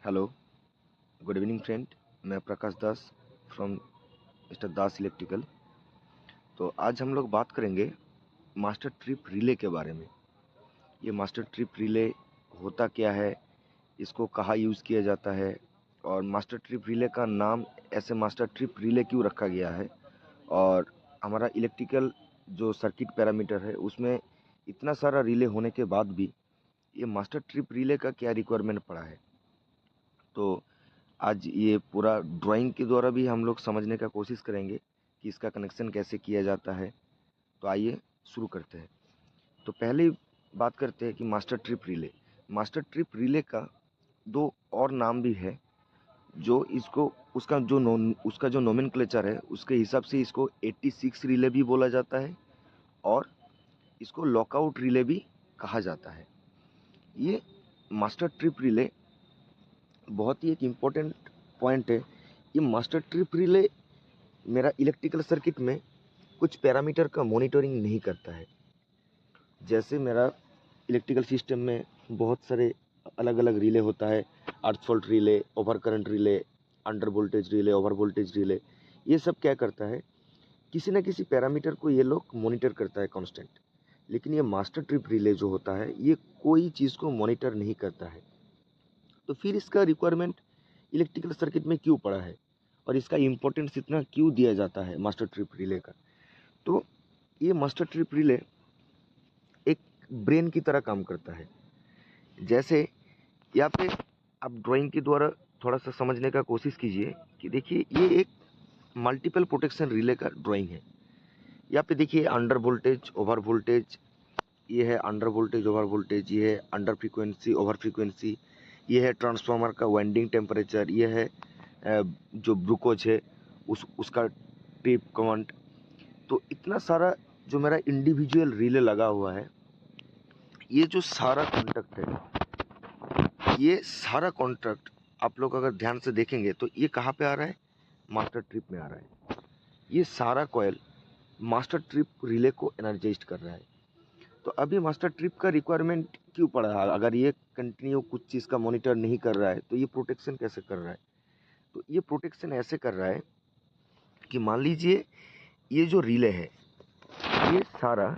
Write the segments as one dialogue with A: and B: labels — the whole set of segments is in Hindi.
A: Hello, good evening friend. मैं प्रकाश दास फ्रॉम मिस्टर दास इलेक्ट्रिकल। तो आज हम लोग बात करेंगे मास्टर ट्रिप रिले के बारे में। ये मास्टर ट्रिप रिले होता क्या है, इसको कहाँ यूज़ किया जाता है और मास्टर ट्रिप रिले का नाम ऐसे मास्टर ट्रिप रिले क्यों रखा गया है, और हमारा इलेक्ट्रिकल जो सर्किट पैरामीटर है उसमें इतना सारा रिले होने के बाद भी ये मास्टर ट्रिप रिले का क्या रिक्वायरमेंट पड़ा है। तो आज ये पूरा ड्राइंग के द्वारा भी हम लोग समझने का कोशिश करेंगे कि इसका कनेक्शन कैसे किया जाता है। तो आइए शुरू करते हैं। तो पहले बात करते हैं कि master trip relay. Master trip relay का दो और नाम भी है, जो इसको उसका जो नोमेनक्लेचर है उसके हिसाब से इसको 86 रिले भी बोला जाता है और इसको लॉकआउट रिले भी कहा जाता है। ये मास्टर ट्रिप रिले बहुत ही एक इम्पोर्टेंट पॉइंट है। ये मास्टर ट्रिप रिले मेरा इलेक्ट्रिकल सर्किट में कुछ पैरामीटर का मॉनिटरिंग नहीं करता है। जैसे मेरा इलेक्ट्रिकल सिस्टम में बहुत सारे अलग अलग रिले होता है, अर्थ fault relay, over current relay, under voltage relay, over voltage relay. ये सब क्या करता है, किसी न किसी पैरामीटर को ये लोग मॉनिटर करता है कांस्टेंट। लेकिन ये मास्टर ट्रिप रिले जो होता है ये कोई चीज़ को मॉनिटर नहीं करता है। तो फिर इसका रिक्वायरमेंट इलेक्ट्रिकल सर्किट में क्यों पड़ा है और इसका इम्पोर्टेंस इतना क्यों दिया जाता है मास्टर ट्रिप रिले का। तो ये मास्टर ट्रिप रिले एक ब्रेन की तरह काम करता है। जैसे यहाँ पे आप ड्राइंग के द्वारा थोड़ा सा समझने का कोशिश कीजिए कि देखिए ये एक मल्टीपल प्रोटेक्शन रिले का ड्राइंग है। यहाँ पे देखिए अंडर वोल्टेज, ओवर वोल्टेज, ये है अंडर वोल्टेज, ओवर वोल्टेज, ये है अंडर फ्रीक्वेंसी, ओवर फ्रीक्वेंसी, ये है ट्रांसफार्मर का वाइंडिंग टेम्परेचर, ये है जो ब्रुकोज है उसका ट्रिप कमांड। तो इतना सारा जो मेरा इंडिविजुअल रिले लगा हुआ है, ये जो सारा कॉन्टैक्ट है, ये सारा कॉन्टैक्ट आप लोग अगर ध्यान से देखेंगे तो ये कहाँ पे आ रहा है, मास्टर ट्रिप में आ रहा है। ये सारा कॉयल मास्टर ट्रिप रिले को एनर्जाइज कर रहा है। तो अभी मास्टर ट्रिप का रिक्वायरमेंट क्यों पड़ा है, अगर ये कंटिन्यू कुछ चीज़ का मॉनिटर नहीं कर रहा है तो ये प्रोटेक्शन कैसे कर रहा है। तो ये प्रोटेक्शन ऐसे कर रहा है कि मान लीजिए ये जो रिले है ये सारा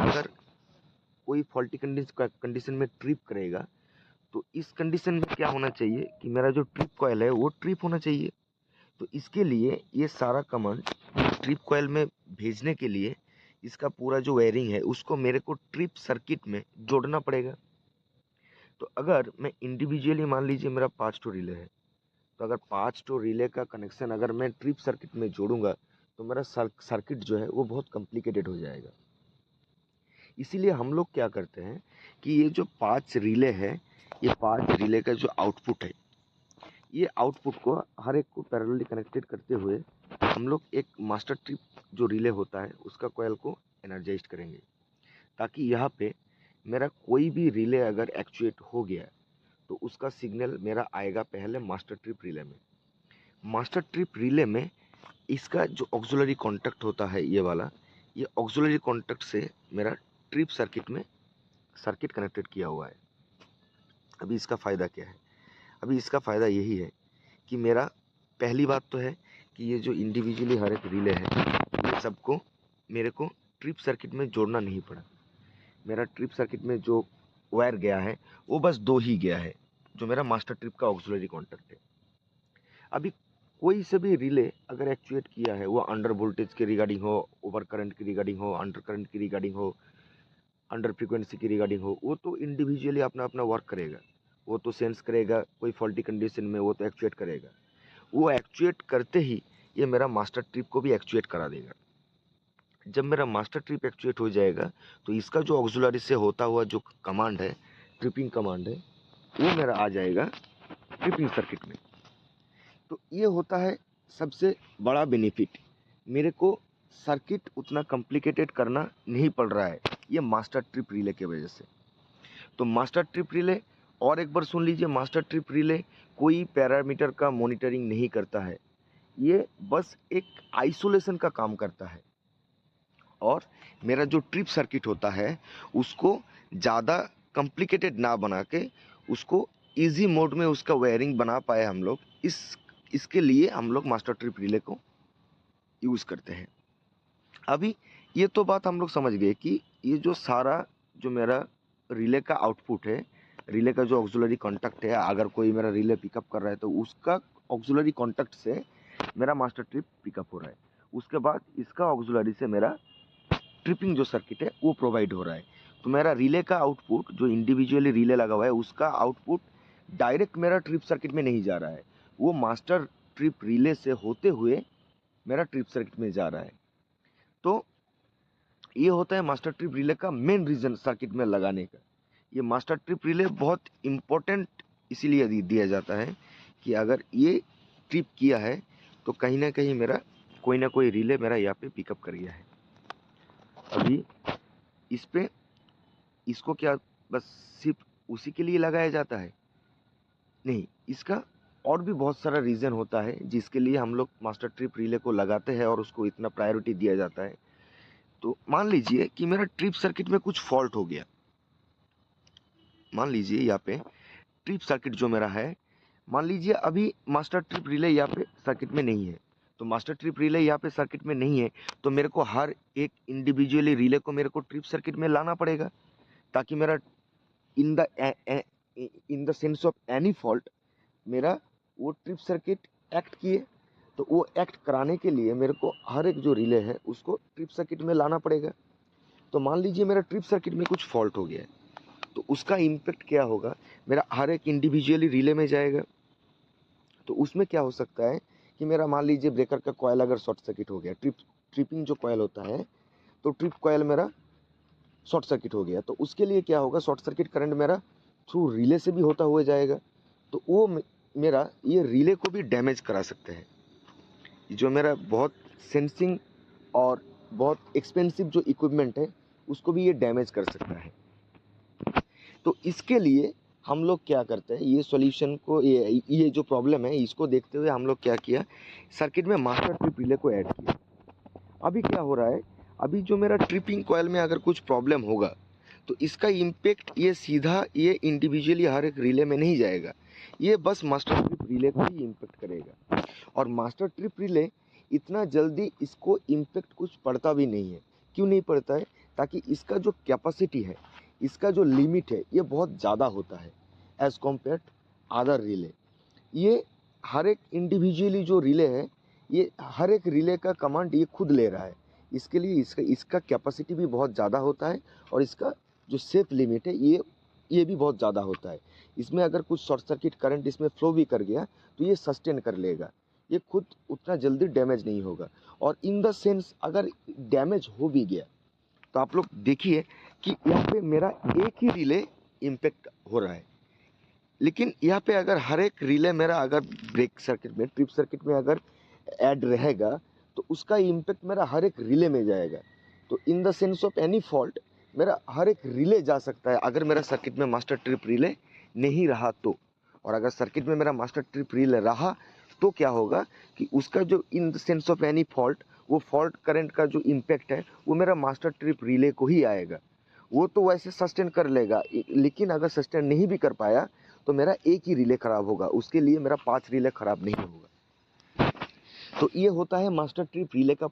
A: अगर कोई फॉल्टी कंडीशन में ट्रिप करेगा तो इस कंडीशन में क्या होना चाहिए कि मेरा जो ट्रिप कॉयल है वो ट्रिप होना चाहिए। तो इसके लिए ये सारा कमांड ट्रिप कॉयल में भेजने के लिए इसका पूरा जो वायरिंग है उसको मेरे को ट्रिप सर्किट में जोड़ना पड़ेगा। तो अगर मैं इंडिविजुअली मान लीजिए मेरा 5 ठो रिले है, तो अगर 5 ठो रिले का कनेक्शन अगर मैं ट्रिप सर्किट में जोड़ूंगा तो मेरा सर्किट जो है वो बहुत कॉम्प्लिकेटेड हो जाएगा। इसीलिए हम लोग क्या करते हैं कि ये जो 5 रिले है, ये 5 रिले का जो आउटपुट है, ये आउटपुट को हर एक को पैरेलली कनेक्टेड करते हुए हम लोग एक मास्टर ट्रिप जो रिले होता है उसका कॉइल को एनर्जाइज करेंगे, ताकि यहाँ पे मेरा कोई भी रिले अगर एक्चुएट हो गया तो उसका सिग्नल मेरा आएगा पहले मास्टर ट्रिप रिले में। मास्टर ट्रिप रिले में इसका जो ऑक्सिलरी कॉन्टैक्ट होता है ये वाला, ये ऑक्सिलरी कॉन्टैक्ट से मेरा ट्रिप सर्किट में सर्किट कनेक्टेड किया हुआ है। अभी इसका फ़ायदा क्या है, अभी इसका फ़ायदा यही है कि मेरा पहली बात तो है कि ये जो इंडिविजुअली हर एक रिले है ये सबको मेरे को ट्रिप सर्किट में जोड़ना नहीं पड़ा। मेरा ट्रिप सर्किट में जो वायर गया है वो बस 2 ही गया है, जो मेरा मास्टर ट्रिप का ऑक्सिलरी कॉन्टैक्ट है। अभी कोई से भी रिले अगर एक्चुएट किया है, वो अंडर वोल्टेज के रिगार्डिंग हो, ओवर करंट की रिगार्डिंग हो, अंडर करंट की रिगार्डिंग हो, अंडर फ्रीक्वेंसी की रिगार्डिंग हो, वो तो इंडिविजुअली अपना अपना वर्क करेगा। वो तो सेंस करेगा, कोई फॉल्टी कंडीशन में वो तो एक्चुएट करेगा। वो एक्चुएट करते ही ये मेरा मास्टर ट्रिप को भी एक्चुएट करा देगा। जब मेरा मास्टर ट्रिप एक्चुएट हो जाएगा तो इसका जो ऑक्सिलरी से होता हुआ जो कमांड है, ट्रिपिंग कमांड है, वो मेरा आ जाएगा ट्रिपिंग सर्किट में। तो ये होता है सबसे बड़ा बेनिफिट, मेरे को सर्किट उतना कॉम्प्लिकेटेड करना नहीं पड़ रहा है ये मास्टर ट्रिप रिले की वजह से। तो मास्टर ट्रिप रिले, और एक बार सुन लीजिए, मास्टर ट्रिप रिले कोई पैरामीटर का मॉनिटरिंग नहीं करता है, ये बस एक आइसोलेशन का काम करता है। और मेरा जो ट्रिप सर्किट होता है उसको ज़्यादा कॉम्प्लिकेटेड ना बना के उसको इजी मोड में उसका वायरिंग बना पाए हम लोग, इसके लिए हम लोग मास्टर ट्रिप रिले को यूज़ करते हैं। अभी ये तो बात हम लोग समझ गए कि ये जो सारा जो मेरा रिले का आउटपुट है, रिले का जो ऑक्सिलरी कॉन्टैक्ट है, अगर कोई मेरा रिले पिकअप कर रहा है तो उसका ऑक्सिलरी कॉन्टैक्ट से मेरा मास्टर ट्रिप पिकअप हो रहा है। उसके बाद इसका ऑक्सिलरी से मेरा ट्रिपिंग जो सर्किट है वो प्रोवाइड हो रहा है। तो मेरा रिले का आउटपुट जो इंडिविजुअली रिले लगा हुआ है उसका आउटपुट डायरेक्ट मेरा ट्रिप सर्किट में नहीं जा रहा है, वो मास्टर ट्रिप रिले से होते हुए मेरा ट्रिप सर्किट में जा रहा है। तो ये होता है मास्टर ट्रिप रिले का मेन रीज़न सर्किट में लगाने का। ये मास्टर ट्रिप रिले बहुत इम्पोर्टेंट इसीलिए दिया जाता है कि अगर ये ट्रिप किया है तो कहीं ना कहीं मेरा कोई ना कोई रिले मेरा यहाँ पे पिकअप कर गया है। अभी इस पे इसको क्या बस सिर्फ उसी के लिए लगाया जाता है? नहीं, इसका और भी बहुत सारा रीज़न होता है जिसके लिए हम लोग मास्टर ट्रिप रिले को लगाते हैं और उसको इतना प्रायोरिटी दिया जाता है। तो मान लीजिए कि मेरा ट्रिप सर्किट में कुछ फॉल्ट हो गया। मान लीजिए यहाँ पे ट्रिप सर्किट जो मेरा है, मान लीजिए अभी मास्टर ट्रिप रिले यहाँ पे सर्किट में नहीं है। तो मास्टर ट्रिप रिले यहाँ पे सर्किट में नहीं है तो मेरे को हर एक इंडिविजुअली रिले को मेरे को ट्रिप सर्किट में लाना पड़ेगा, ताकि मेरा in the sense of any fault मेरा वो ट्रिप सर्किट एक्ट किए। तो वो एक्ट कराने के लिए मेरे को हर एक जो रिले है उसको ट्रिप सर्किट में लाना पड़ेगा। तो मान लीजिए मेरा ट्रिप सर्किट में कुछ फॉल्ट हो गया है, तो उसका इम्पेक्ट क्या होगा, मेरा हर एक इंडिविजुअली रिले में जाएगा। तो उसमें क्या हो सकता है कि मेरा मान लीजिए ब्रेकर का कॉयल अगर शॉर्ट सर्किट हो गया, ट्रिपिंग जो कॉयल होता है, तो ट्रिप कॉयल मेरा शॉर्ट सर्किट हो गया, तो उसके लिए क्या होगा, शॉर्ट सर्किट करंट मेरा थ्रू रिले से भी होता हुआ जाएगा। तो वो मेरा ये रिले को भी डैमेज करा सकते हैं। जो मेरा बहुत सेंसिंग और बहुत एक्सपेंसिव जो इक्विपमेंट है उसको भी ये डैमेज कर सकता है। तो इसके लिए हम लोग क्या करते हैं, ये सॉल्यूशन को, ये जो प्रॉब्लम है इसको देखते हुए हम लोग क्या किया, सर्किट में मास्टर ट्रिप रिले को ऐड किया। अभी क्या हो रहा है, अभी जो मेरा ट्रिपिंग कॉयल में अगर कुछ प्रॉब्लम होगा तो इसका इम्पेक्ट ये सीधा ये इंडिविजुअली हर एक रिले में नहीं जाएगा, ये बस मास्टर ट्रिप रिले को ही इम्पेक्ट करेगा। और मास्टर ट्रिप रिले इतना जल्दी इसको इम्पेक्ट कुछ पड़ता भी नहीं है। क्यों नहीं पड़ता है? ताकि इसका जो कैपेसिटी है, इसका जो लिमिट है, ये बहुत ज़्यादा होता है एज़ कम्पेयर अदर रिले। ये हर एक इंडिविजुअली जो रिले है, ये हर एक रिले का कमांड ये खुद ले रहा है। इसके लिए इसका कैपेसिटी भी बहुत ज़्यादा होता है और इसका जो सेफ लिमिट है ये भी बहुत ज़्यादा होता है। इसमें अगर कुछ शॉर्ट सर्किट करंट इसमें फ्लो भी कर गया तो ये सस्टेन कर लेगा, ये खुद उतना जल्दी डैमेज नहीं होगा। और इन द सेंस अगर डैमेज हो भी गया तो आप लोग देखिए कि यहाँ पे मेरा एक ही रिले इम्पेक्ट हो रहा है, लेकिन यहाँ पे अगर हर एक रिले मेरा अगर ब्रेक सर्किट में, ट्रिप सर्किट में अगर ऐड रहेगा तो उसका इम्पेक्ट मेरा हर एक रिले में जाएगा। तो in the sense of any fault मेरा हर एक रिले जा सकता है अगर मेरा सर्किट में मास्टर ट्रिप रिले नहीं रहा तो। और अगर सर्किट में मेरा मास्टर ट्रिप रिले रहा तो क्या होगा कि उसका जो in the sense of any fault, वो फॉल्ट करंट का जो इम्पेक्ट है वो मेरा मास्टर ट्रिप रिले को ही आएगा। वो तो वैसे सस्टेन कर लेगा, लेकिन अगर सस्टेन नहीं भी कर पाया तो मेरा एक ही रिले खराब होगा, उसके लिए मेरा 5 रिले खराब नहीं होगा। तो ये होता है मास्टर ट्रिप रिले का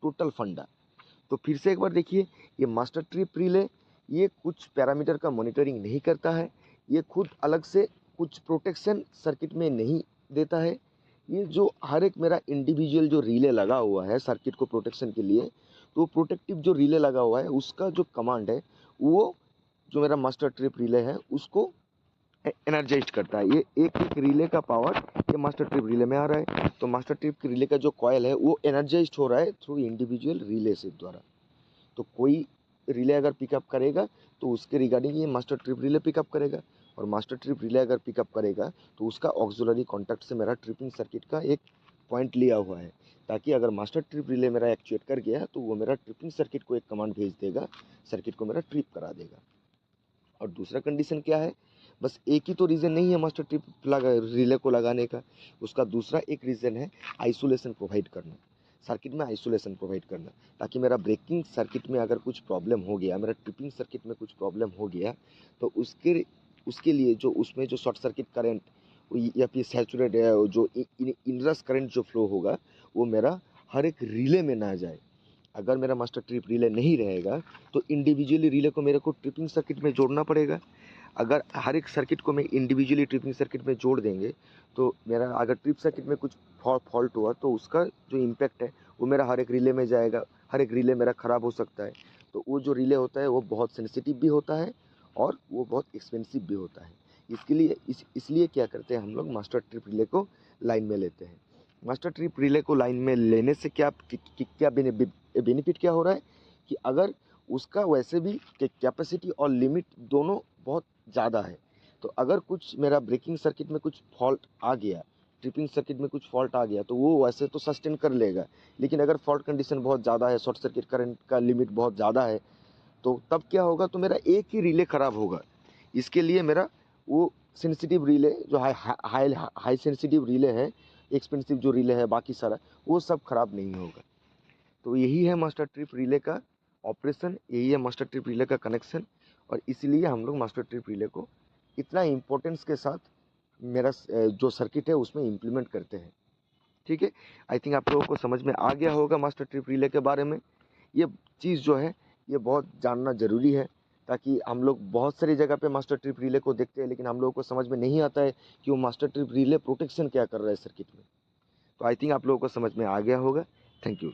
A: टोटल फंडा। तो फिर से एक बार देखिए, ये मास्टर ट्रिप रिले ये कुछ पैरामीटर का मॉनिटरिंग नहीं करता है, ये खुद अलग से कुछ प्रोटेक्शन सर्किट में नहीं देता है। ये जो हर एक मेरा इंडिविजुअल जो रिले लगा हुआ है सर्किट को प्रोटेक्शन के लिए, तो प्रोटेक्टिव जो रिले लगा हुआ है उसका जो कमांड है वो जो मेरा मास्टर ट्रिप रिले है उसको एनर्जाइज करता है। ये एक एक रिले का पावर ये मास्टर ट्रिप रिले में आ रहा है। तो मास्टर ट्रिप रिले का जो कॉयल है वो एनर्जाइज हो रहा है थ्रू इंडिविजुअल रिले से द्वारा। तो कोई रिले अगर पिकअप करेगा तो उसके रिगार्डिंग ये मास्टर ट्रिप रिले पिकअप करेगा, और मास्टर ट्रिप रिले अगर पिकअप करेगा तो उसका ऑक्सिलरी कॉन्टैक्ट से मेरा ट्रिपिंग सर्किट का एक पॉइंट लिया हुआ है, ताकि अगर मास्टर ट्रिप रिले मेरा एक्चुएट कर गया तो वो मेरा ट्रिपिंग सर्किट को एक कमांड भेज देगा, सर्किट को मेरा ट्रिप करा देगा। और दूसरा कंडीशन क्या है, बस एक ही तो रीज़न नहीं है मास्टर ट्रिप रिले को लगाने का, उसका दूसरा एक रीज़न है आइसोलेशन प्रोवाइड करना, सर्किट में आइसोलेशन प्रोवाइड करना, ताकि मेरा ब्रेकिंग सर्किट में अगर कुछ प्रॉब्लम हो गया, मेरा ट्रिपिंग सर्किट में कुछ प्रॉब्लम हो गया तो उसके लिए जो उसमें जो शॉर्ट सर्किट करंट या फिर सैचुरेट जो इनरस करंट जो फ्लो होगा वो मेरा हर एक रिले में ना जाए। अगर मेरा मास्टर ट्रिप रिले नहीं रहेगा तो इंडिविजुअली रिले को मेरे को ट्रिपिंग सर्किट में जोड़ना पड़ेगा। अगर हर एक सर्किट को मैं इंडिविजुअली ट्रिपिंग सर्किट में जोड़ देंगे तो मेरा अगर ट्रिप सर्किट में कुछ फॉल्ट हुआ तो उसका जो इम्पैक्ट है वो मेरा हर एक रिले में जाएगा, हर एक रिले मेरा ख़राब हो सकता है। तो वो जो रिले होता है वो बहुत सेंसिटिव भी होता है और वो बहुत एक्सपेंसिव भी होता है। इसके लिए इसलिए क्या करते हैं हम लोग मास्टर ट्रिप रिले को लाइन में लेते हैं। मास्टर ट्रिप रिले को लाइन में लेने से क्या बेनिफिट क्या हो रहा है कि अगर उसका वैसे भी कैपेसिटी और लिमिट दोनों बहुत ज़्यादा है, तो अगर कुछ मेरा ब्रेकिंग सर्किट में कुछ फॉल्ट आ गया, ट्रिपिंग सर्किट में कुछ फॉल्ट आ गया तो वो वैसे तो सस्टेन कर लेगा, लेकिन अगर फॉल्ट कंडीशन बहुत ज़्यादा है, शॉर्ट सर्किट करंट का लिमिट बहुत ज़्यादा है, तो तब क्या होगा, तो मेरा एक ही रिले ख़राब होगा। इसके लिए मेरा वो सेंसिटिव रिले जो हाई सेंसिटिव रिले है, एक्सपेंसिव जो रिले है बाकी सारा, वो सब ख़राब नहीं होगा। तो यही है मास्टर ट्रिप रिले का ऑपरेशन, यही है मास्टर ट्रिप रिले का कनेक्शन, और इसीलिए हम लोग मास्टर ट्रिप रिले को इतना इम्पोर्टेंस के साथ मेरा जो सर्किट है उसमें इम्प्लीमेंट करते हैं। ठीक है, आई थिंक आप लोगों को समझ में आ गया होगा मास्टर ट्रिप रिले के बारे में। ये चीज़ जो है ये बहुत जानना ज़रूरी है, ताकि हम लोग बहुत सारी जगह पे मास्टर ट्रिप रिले को देखते हैं लेकिन हम लोगों को समझ में नहीं आता है कि वो मास्टर ट्रिप रिले प्रोटेक्शन क्या कर रहा है सर्किट में। तो आई थिंक आप लोगों को समझ में आ गया होगा। Thank you.